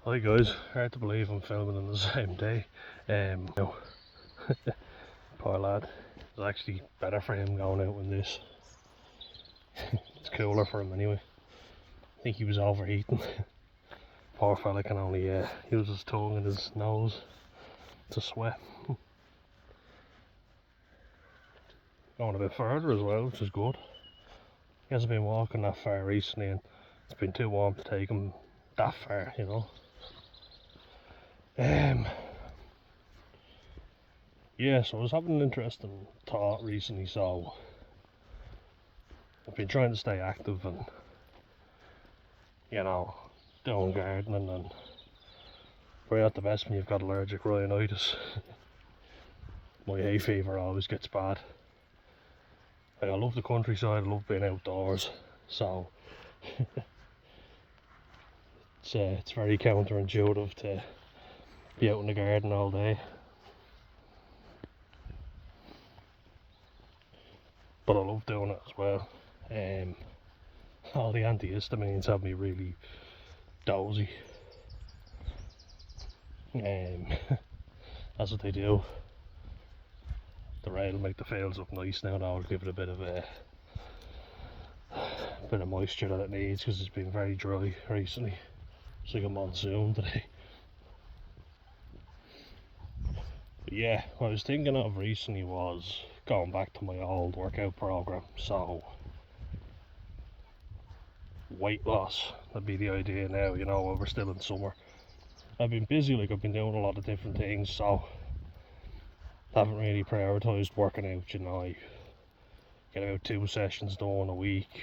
Hi guys, hard to believe I'm filming on the same day. No, poor lad. It's actually better for him going out in this. It's cooler for him anyway. I think he was overheating. Poor fella can only use his tongue and his nose to sweat. Going a bit further as well, which is good. He hasn't been walking that far recently and it's been too warm to take him that far, you know. Yeah, so I was having an interesting thought recently, so I've been trying to stay active and, you know, doing gardening, and we're not the best when you've got allergic rhinitis. My hay fever always gets bad. Like, I love the countryside, I love being outdoors, so it's very counterintuitive to be out in the garden all day. But I love doing it as well. All the antihistamines have me really dozy. That's what they do. The rain will make the fields look nice now. I'll give it a bit of moisture that it needs, because it's been very dry recently. It's like a monsoon today. But yeah, what I was thinking of recently was going back to my old workout program. So weight loss, that'd be the idea now, you know, while we're still in summer. I've been busy, like I've been doing a lot of different things, so haven't really prioritised working out, you know. I get about 2 sessions done a week,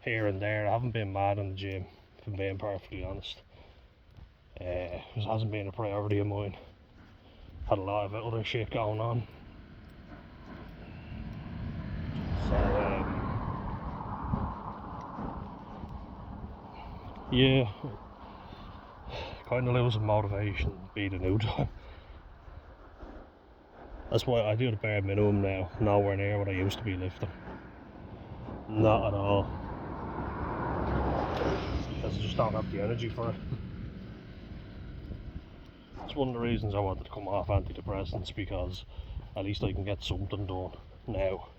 here and there. I haven't been mad in the gym, if I'm being perfectly honest. It hasn't been a priority of mine. Had a lot of other shit going on. So, yeah, kind of losing motivation be the new time. That's why I do the bare minimum now, nowhere near what I used to be lifting. Not at all. Because I just don't have the energy for it. It's one of the reasons I wanted to come off antidepressants, because at least I can get something done now.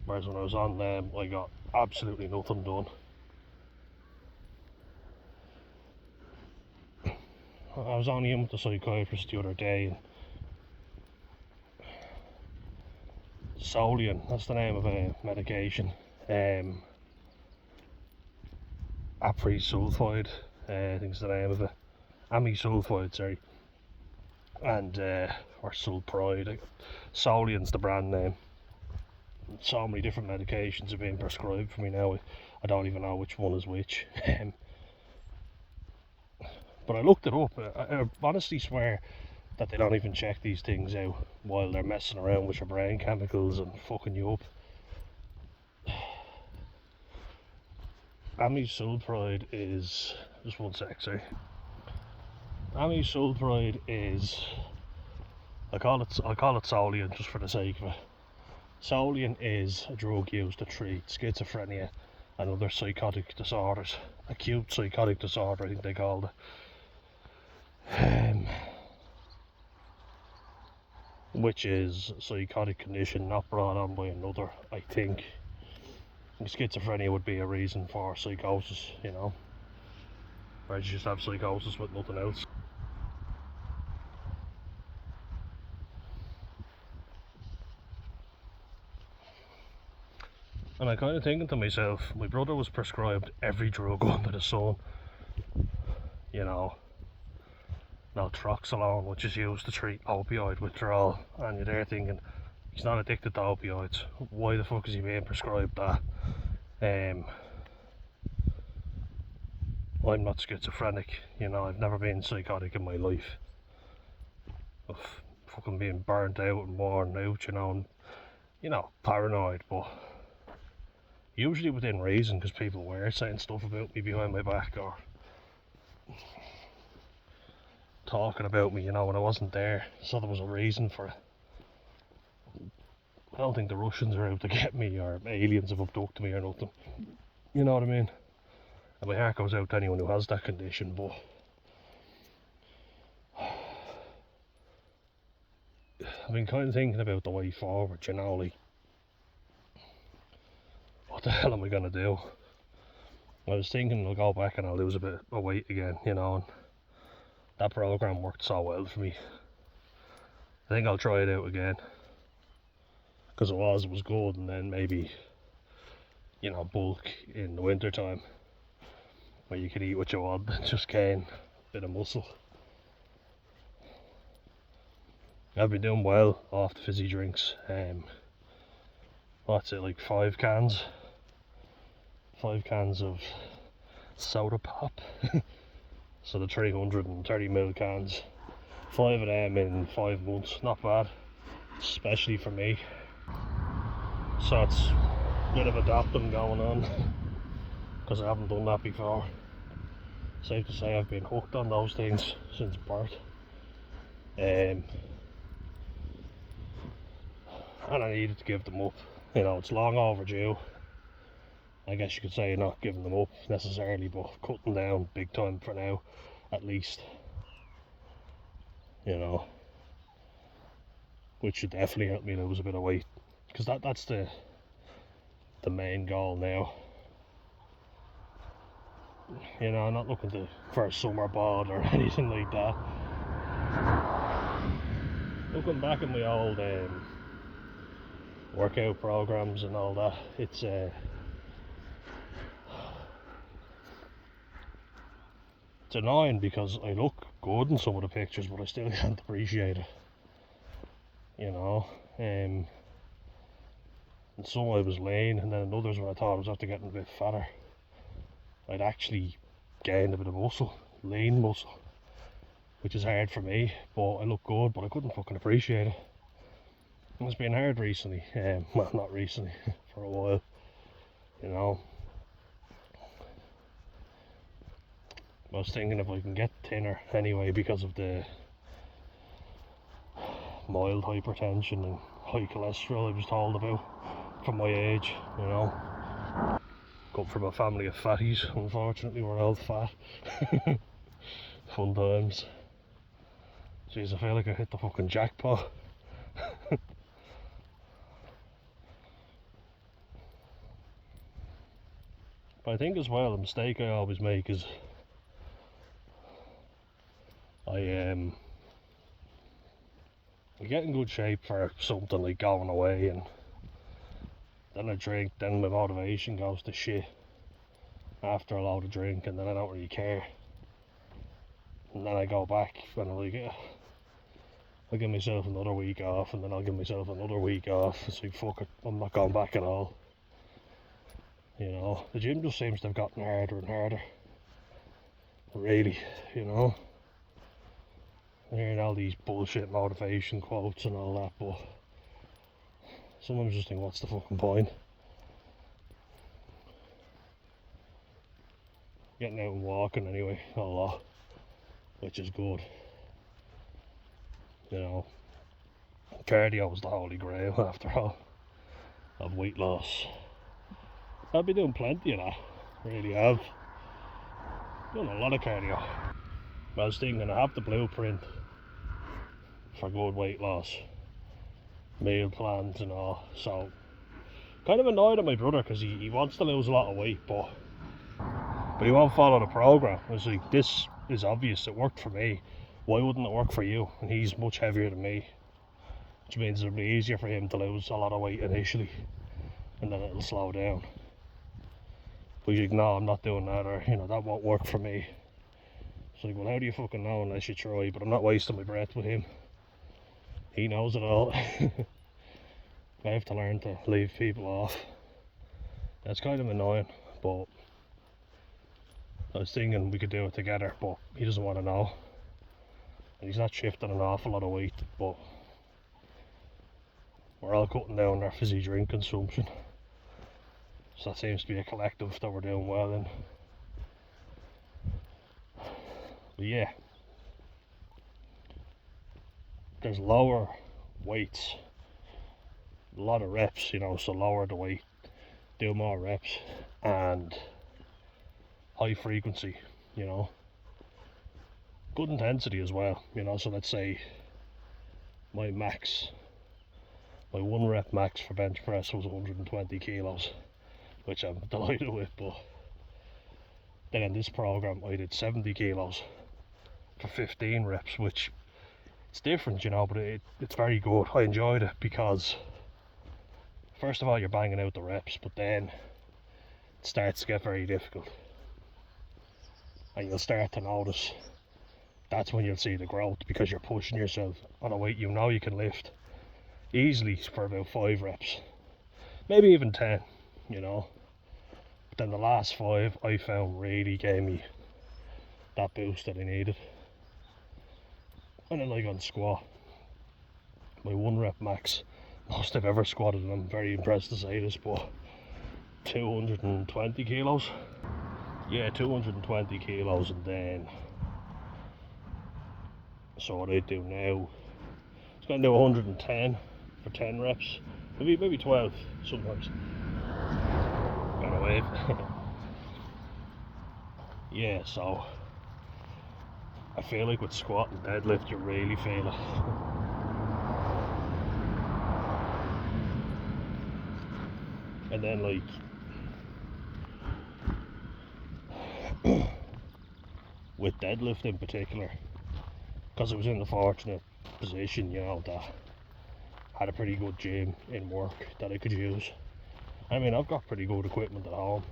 Whereas when I was on them, I got absolutely nothing done. I was only in with the psychiatrist the other day, and Solian, that's the name of a medication. Sulfide, I think is the name of it. Sulfide, sorry. And or Sulpride. Solian's the brand name. So many different medications have been prescribed for me now. I don't even know which one is which. But I looked it up. I honestly swear that they don't even check these things out while they're messing around with your brain chemicals and fucking you up. Sulfide is, just one sec, sorry. Sulfide is, I call it Solian just for the sake of it. Solian is a drug used to treat schizophrenia and other psychotic disorders. Acute psychotic disorder, I think they called it. Which is a psychotic condition not brought on by another, I think. Schizophrenia would be a reason for psychosis, you know. Whereas you just have psychosis with nothing else. And I'm kind of thinking to myself, my brother was prescribed every drug under the sun. You know, naltrexone, which is used to treat opioid withdrawal, and you're there thinking, he's not addicted to opioids. Why the fuck is he being prescribed that? I'm not schizophrenic, you know, I've never been psychotic in my life. Of fucking being burnt out and worn out, you know, and, you know, paranoid, but usually within reason, because people were saying stuff about me behind my back or talking about me, you know, when I wasn't there, so there was a reason for it. I don't think the Russians are out to get me, or aliens have abducted me or nothing. You know what I mean? And my heart goes out to anyone who has that condition, but I've been kind of thinking about the way forward, you know, like, what the hell am I going to do? I was thinking I'll go back and I'll lose a bit of weight again, you know, and that program worked so well for me. I think I'll try it out again, because it was good, and then maybe, you know, bulk in the winter time, where you can eat what you want and just gain a bit of muscle. I've been doing well off the fizzy drinks. What's it, like 5 cans of soda pop. So the 330ml cans, 5 of them in 5 months, not bad, especially for me. So it's a bit of adapting going on, because I haven't done that before. Safe to say I've been hooked on those things since birth. And I needed to give them up. You know, it's long overdue. I guess you could say not giving them up necessarily, but cutting down big time for now, at least. You know, which should definitely help me lose a bit of weight, because that's the main goal now. You know, I'm not looking for a summer bod or anything like that. Looking back at my old workout programs and all that, it's annoying, because I look good in some of the pictures, but I still can't appreciate it. You know, and some I was lean, and then in others when I thought I was after getting a bit fatter, I'd actually gained a bit of muscle, lean muscle, which is hard for me, but I look good, but I couldn't fucking appreciate it. It's been hard recently, well, not recently, for a while, you know. I was thinking if I can get thinner anyway, because of the mild hypertension and high cholesterol I was told about from my age, you know. Come from a family of fatties, unfortunately, we're all fat. Fun times. Jeez, I feel like I hit the fucking jackpot. But I think as well, the mistake I always make is I get in good shape for something like going away, and then I drink, then my motivation goes to shit after a load of drink, and then I don't really care. And then I go back and I'm like, I'll give myself another week off, and then I'll give myself another week off. It's like, fuck it, I'm not going back at all. You know, the gym just seems to have gotten harder and harder. Really, you know. I'm hearing all these bullshit motivation quotes and all that, but sometimes I just think, what's the fucking point? Getting out and walking anyway, a lot, which is good. You know, cardio was the holy grail after all of weight loss. I've been doing plenty of that, really have. Doing a lot of cardio. I was thinking I have the blueprint for good weight loss, meal plans and all, so kind of annoyed at my brother, because he wants to lose a lot of weight, but he won't follow the program. I was like, this is obvious, it worked for me, why wouldn't it work for you? And he's much heavier than me, which means it'll be easier for him to lose a lot of weight initially, and then it'll slow down. But he's like, no, I'm not doing that, or, you know, that won't work for me. It's like, well, how do you fucking know unless you try? But I'm not wasting my breath with him. He knows it all. I have to learn to leave people off. That's kind of annoying, but I was thinking we could do it together, but he doesn't want to know. And he's not shifting an awful lot of weight, but we're all cutting down our fizzy drink consumption. So that seems to be a collective that we're doing well in. But yeah, there's lower weights, a lot of reps, you know, so lower the weight, do more reps, and high frequency, you know, good intensity as well, you know. So let's say my max, my 1 rep max for bench press was 120 kilos, which I'm delighted with. But then in this program I did 70 kilos for 15 reps, which it's different, you know, but it's very good. I enjoyed it because first of all you're banging out the reps, but then it starts to get very difficult, and you'll start to notice that's when you'll see the growth, because you're pushing yourself on a weight you know you can lift easily for about 5 reps, maybe even 10, you know. But then the last 5 I found really gave me that boost that I needed. And then like on squat, my 1 rep max, most I've ever squatted, and I'm very impressed to say this, but 220 kilos. Yeah, 220 kilos, and then so what I do now is going to do 110 for 10 reps, maybe 12 sometimes. Got a wave. Yeah, so I feel like with squat and deadlift you really feel it. And then like with deadlift in particular, because I was in the fortunate position, you know, that I had a pretty good gym in work that I could use. I mean, I've got pretty good equipment at home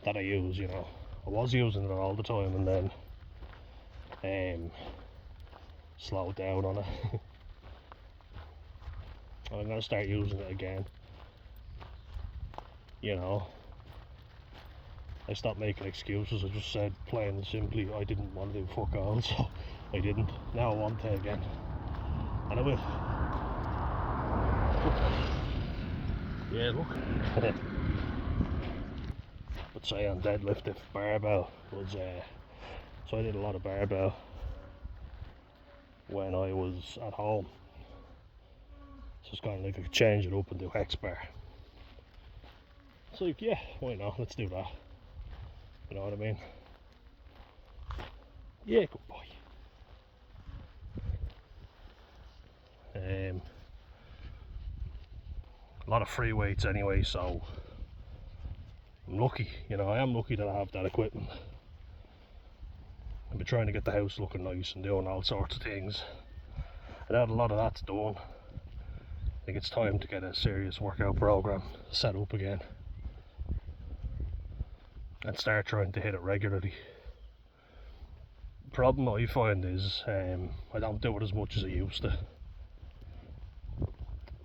that I use, you know. I was using it all the time, and then slowed down on it. And I'm going to start using it again, you know. I stopped making excuses. I just said plain and simply I didn't want to do fuck all, so I didn't. Now I want to again, and I will. Yeah, look. But say on deadlift, if barbell was so I did a lot of barbell when I was at home, so it's kind of like I could change it up and do hex bar. It's like, yeah, why not, let's do that, you know what I mean? Yeah, good boy. A lot of free weights anyway, so I'm lucky, you know, I am lucky that I have that equipment. I've been trying to get the house looking nice and doing all sorts of things, and now that a lot of that's done, I think it's time to get a serious workout program set up again and start trying to hit it regularly. The problem I find is I don't do it as much as I used to.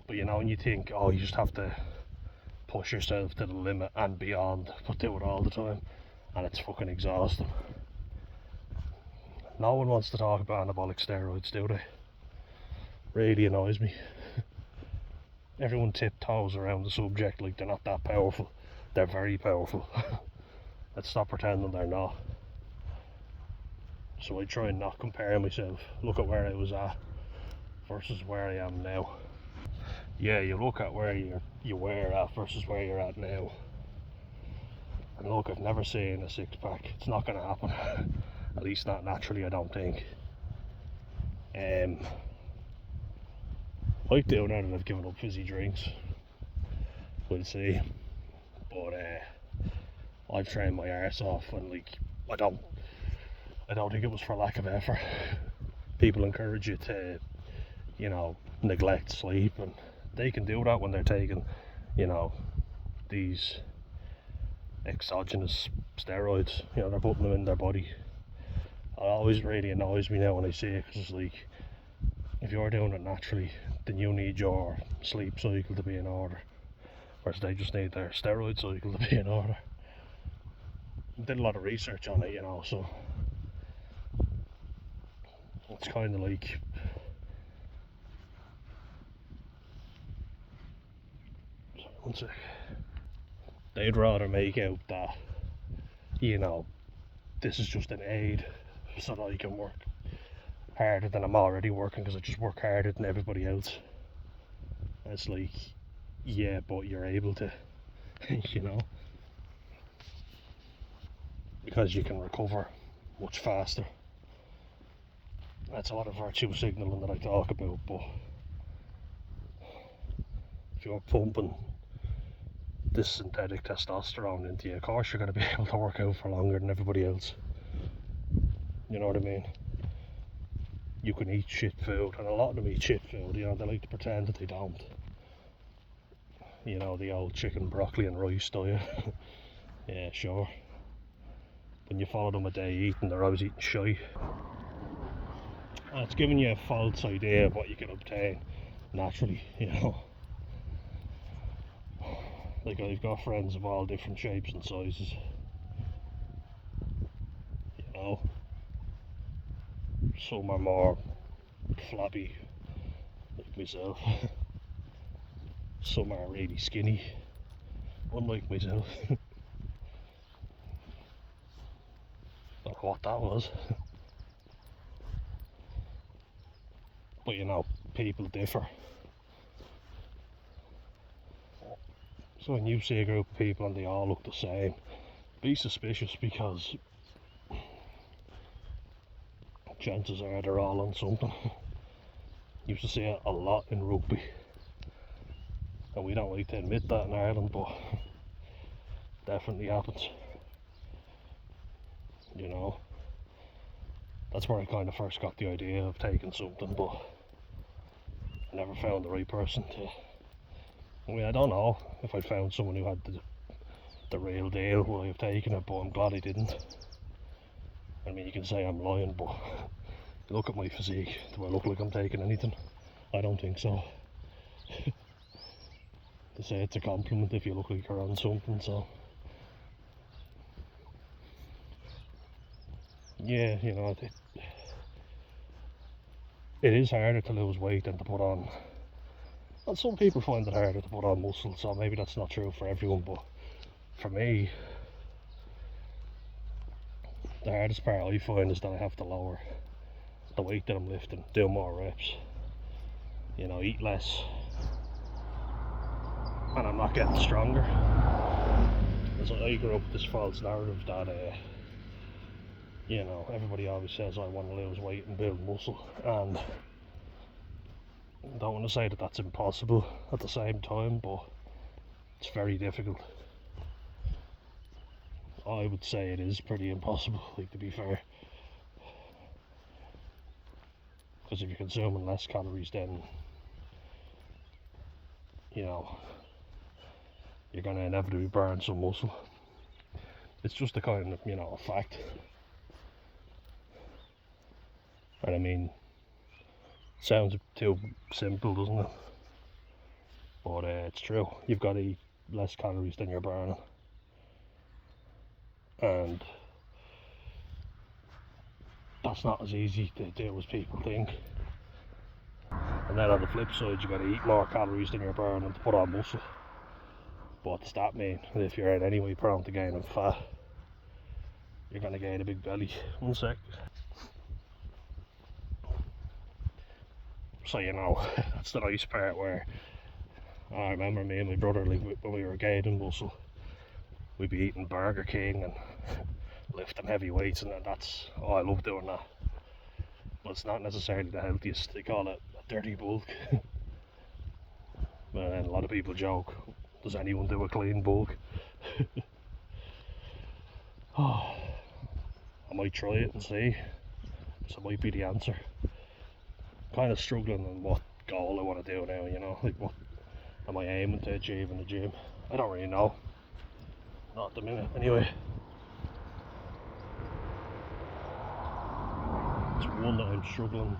But you know, when you think, oh, you just have to push yourself to the limit and beyond, but do it all the time, and it's fucking exhausting. No one wants to talk about anabolic steroids, do they? Really annoys me. Everyone tiptoes around the subject like they're not that powerful. They're very powerful. Let's stop pretending they're not. So I try and not compare myself. Look at where I was at versus where I am now. Yeah, you look at where you were at versus where you're at now. And look, I've never seen a six pack. It's not going to happen. At least not naturally, I don't think. Like doing now that I've given up fizzy drinks. We'll see. But I've trained my arse off, and like I don't think it was for lack of effort. People encourage you to, you know, neglect sleep, and they can do that when they're taking, you know, these exogenous steroids. You know, they're putting them in their body. It always really annoys me now when I see it, because it's like, if you're doing it naturally, then you need your sleep cycle to be in order, whereas they just need their steroid cycle to be in order. I did a lot of research on it, you know, so it's kind of like, sorry, one sec. They'd rather make out that, you know, this is just an aid so that I can work harder than I'm already working, because I just work harder than everybody else. And it's like, yeah, but you're able to, you know. because you can recover much faster. That's a lot of virtue signaling that I talk about, but if you're pumping this synthetic testosterone into you, of course you're going to be able to work out for longer than everybody else. You know what I mean? You can eat shit food, and a lot of them eat shit food, you know, they like to pretend that they don't. You know, the old chicken, broccoli and rice diet. Yeah, sure. When you follow them a day eating, they're always eating shite. And it's giving you a false idea of what you can obtain naturally, you know. Like, I've got friends of all different shapes and sizes. You know, some are more floppy, like myself. Some are really skinny, unlike myself. Don't know what that was. But you know, people differ. So when you see a group of people and they all look the same, be suspicious, because chances are they're all on something. Used to see it a lot in rugby, and we don't like to admit that in Ireland, but definitely happens. You know, that's where I kind of first got the idea of taking something, but I never found the right person to. I mean, I don't know if I found someone who had the real deal, would I have taken it, but I'm glad I didn't. I mean, you can say I'm lying, but look at my physique. Do I look like I'm taking anything? I don't think so. They say it's a compliment if you look like you're on something, so. Yeah, you know, it is harder to lose weight than to put on. Well, some people find it harder to put on muscle, so maybe that's not true for everyone, but for me, the hardest part I find is that I have to lower the weight that I'm lifting, do more reps, you know, eat less, and I'm not getting stronger. As I grew up with this false narrative that, you know, everybody always says I want to lose weight and build muscle, and I don't want to say that that's impossible at the same time, but it's very difficult. I would say it is pretty impossible, like, to be fair. Because if you're consuming less calories, then, you know, you're going to inevitably burn some muscle. It's just a kind of, you know, a fact. And I mean, it sounds too simple, doesn't it? But it's true. You've got to eat less calories than you're burning. And that's not as easy to do as people think. And then on the flip side, you got to eat more calories than you're burning to put on muscle. What does that mean? If you're in any way prone to gaining fat, you're going to gain a big belly. One sec. So, you know, that's the nice part where I remember me and my brother, like, when we were gaining muscle, we'd be eating Burger King and lifting heavy weights, and that's, oh, I love doing that. But it's not necessarily the healthiest. They call it a dirty bulk. But then a lot of people joke, does anyone do a clean bulk? Oh, I might try it and see. So it might be the answer. Kind of struggling on what goal I want to do now, you know, like what am I aiming to achieve in the gym? I don't really know. Not at the minute, anyway. It's one that I'm struggling.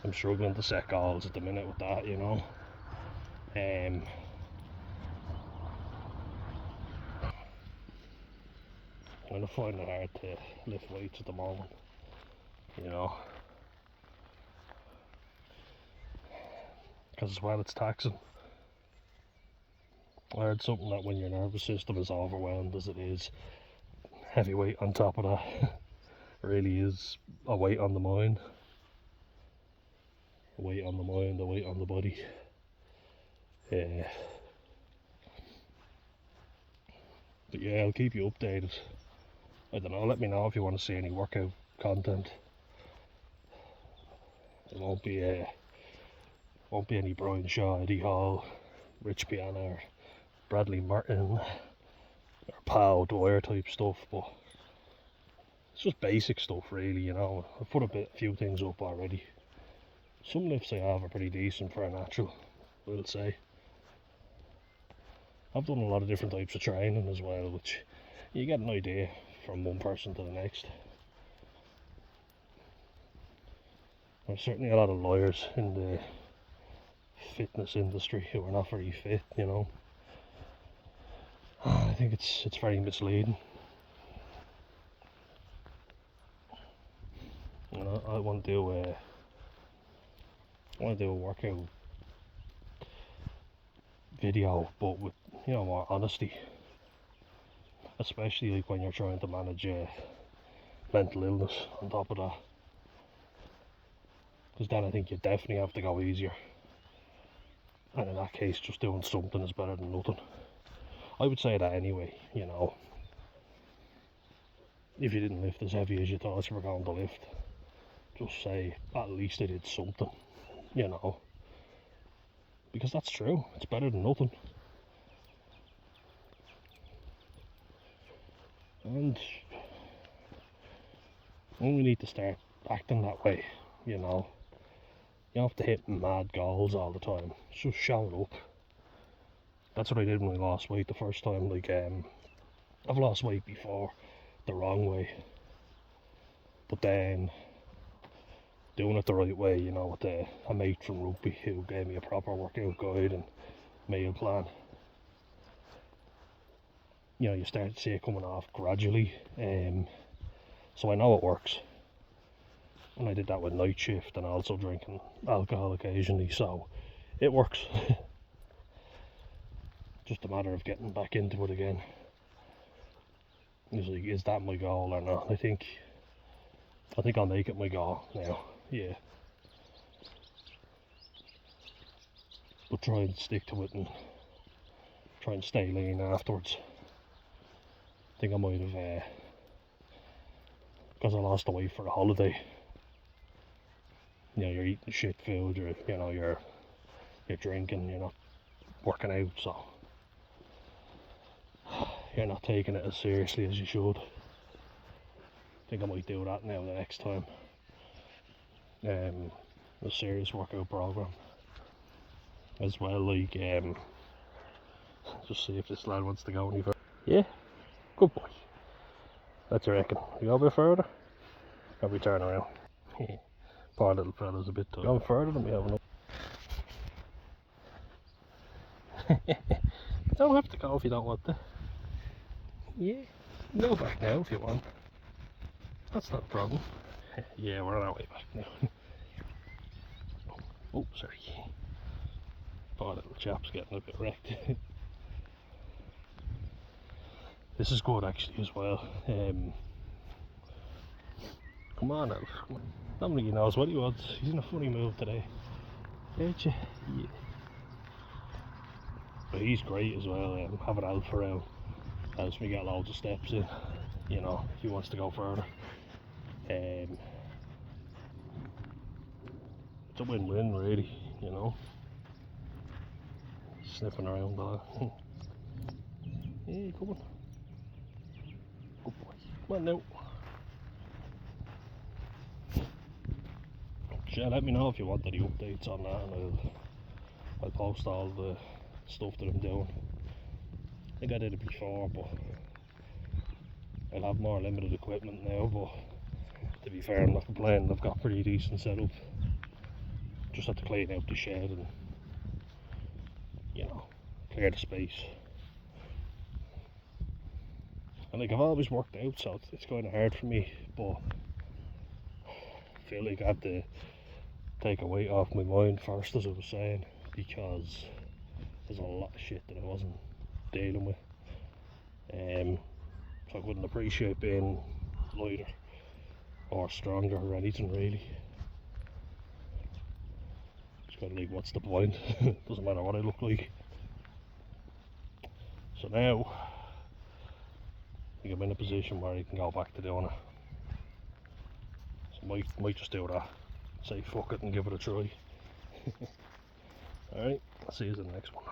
I'm struggling to set goals at the minute with that, you know. I'm kind of finding it hard to lift weights at the moment, you know. Because as well, it's taxing. I heard something that when your nervous system is overwhelmed as it is, heavy weight on top of that really is a weight on the mind. A weight on the mind, a weight on the body. But yeah, I'll keep you updated. I don't know, let me know if you want to see any workout content. It won't be any Brian Shaw, Eddie Hall, Rich Piana or Bradley Martin or Pow Dwyer type stuff, but it's just basic stuff really, you know. I've put a few things up already. Some lifts I have are pretty decent for a natural, I will say. I've done a lot of different types of training as well, which you get an idea from one person to the next. There's certainly a lot of liars in the fitness industry who are not very fit, you know. I think it's very misleading. You know, I want to do a workout video, but with, you know, more honesty, especially like when you're trying to manage mental illness on top of that, because then I think you definitely have to go easier, and in that case just doing something is better than nothing. I would say that anyway, you know. If you didn't lift as heavy as you thought you were going to lift, just say at least I did something, you know, because that's true, it's better than nothing. And we need to start acting that way, you know. You don't have to hit mad goals all the time, it's just showing up. That's what I did when I lost weight the first time. Like, I've lost weight before the wrong way, but then doing it the right way, you know, with a mate from rugby who gave me a proper workout guide and meal plan. You know, you start to see it coming off gradually, so I know it works. And I did that with night shift and also drinking alcohol occasionally, so it works. Just a matter of getting back into it again. It's like, is that my goal or not? I think I'll make it my goal now, yeah. But try and stick to it and try and stay lean afterwards. I think I might have, because I lost the weight for a holiday. You know, you're eating shit food, you're drinking, you're not working out, so you're not taking it as seriously as you should. I think I might do that now the next time. A serious workout program as well, like, just see if this lad wants to go any further. Yeah, good boy. That's what I reckon. You go a bit further, or we turn around. Poor little fella's a bit tired. Going further than we have enough. You don't have to go if you don't want to. Yeah, you can go back now if you want. That's not a problem. Yeah, we're on our way back now. Oh, sorry. Poor little chap's getting a bit wrecked. This is good actually as well. Come on, Elf. Nobody knows what he wants. He's in a funny mood today. Ain't you? Yeah. But he's great as well. Having Alf around helps me get loads of steps in, you know, if he wants to go further. It's a win-win really, you know. Sniffing around a lot. Yeah, come on. Good boy. Come on now. Yeah, let me know if you want any updates on that, and I'll post all the stuff that I'm doing. I think I did it before, but I'll have more limited equipment now, but to be fair, I'm not complaining. I've got pretty decent setup. Just have to clean out the shed and, you know, clear the space. And like, I've always worked out, so it's kind of hard for me, but I feel like I have to take a weight off my mind first, as I was saying, because there's a lot of shit that I wasn't dealing with. So I wouldn't appreciate being lighter or stronger or anything really. It's kind of like, what's the point? Doesn't matter what I look like. So now think I'm in a position where I can go back to doing it. So might just do that. Say fuck it and give it a try. Alright, I'll see you in the next one.